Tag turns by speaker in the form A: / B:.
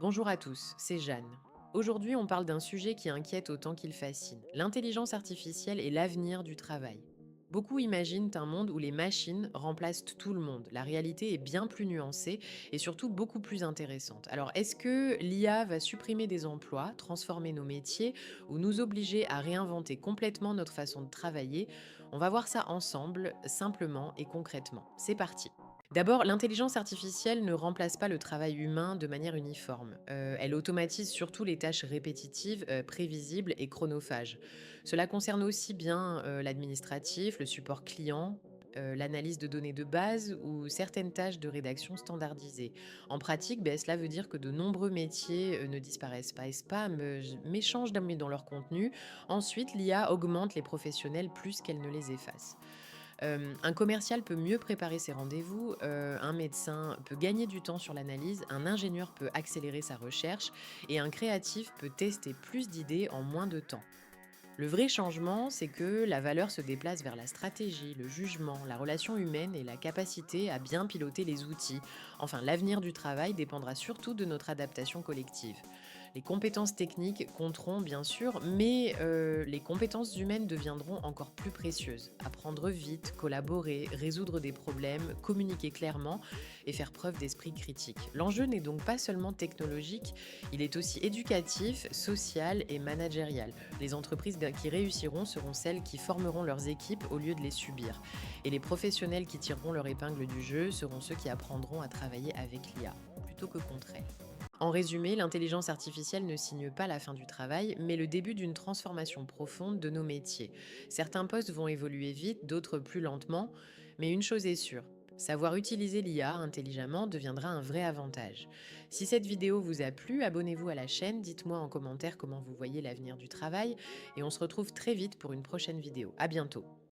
A: Bonjour à tous, c'est Jeanne. Aujourd'hui, on parle d'un sujet qui inquiète autant qu'il fascine, l'intelligence artificielle et l'avenir du travail. Beaucoup imaginent un monde où les machines remplacent tout le monde. La réalité est bien plus nuancée et surtout beaucoup plus intéressante. Alors, est-ce que l'IA va supprimer des emplois, transformer nos métiers ou nous obliger à réinventer complètement notre façon de travailler? On va voir ça ensemble, simplement et concrètement. C'est parti. D'abord, l'intelligence artificielle ne remplace pas le travail humain de manière uniforme. Elle automatise surtout les tâches répétitives, prévisibles et chronophages. Cela concerne aussi bien l'administratif, le support client, l'analyse de données de base ou certaines tâches de rédaction standardisées. En pratique, cela veut dire que de nombreux métiers ne disparaissent pas et spam, mais changent dans leur contenu. Ensuite, l'IA augmente les professionnels plus qu'elle ne les efface. Un commercial peut mieux préparer ses rendez-vous, un médecin peut gagner du temps sur l'analyse, un ingénieur peut accélérer sa recherche et un créatif peut tester plus d'idées en moins de temps. Le vrai changement, c'est que la valeur se déplace vers la stratégie, le jugement, la relation humaine et la capacité à bien piloter les outils. Enfin, l'avenir du travail dépendra surtout de notre adaptation collective. Les compétences techniques compteront bien sûr, mais les compétences humaines deviendront encore plus précieuses. Apprendre vite, collaborer, résoudre des problèmes, communiquer clairement et faire preuve d'esprit critique. L'enjeu n'est donc pas seulement technologique, il est aussi éducatif, social et managérial. Les entreprises qui réussiront seront celles qui formeront leurs équipes au lieu de les subir. Et les professionnels qui tireront leur épingle du jeu seront ceux qui apprendront à travailler avec l'IA, plutôt que contre elle. En résumé, l'intelligence artificielle ne signe pas la fin du travail, mais le début d'une transformation profonde de nos métiers. Certains postes vont évoluer vite, d'autres plus lentement, mais une chose est sûre, savoir utiliser l'IA intelligemment deviendra un vrai avantage. Si cette vidéo vous a plu, abonnez-vous à la chaîne, dites-moi en commentaire comment vous voyez l'avenir du travail, et on se retrouve très vite pour une prochaine vidéo. À bientôt.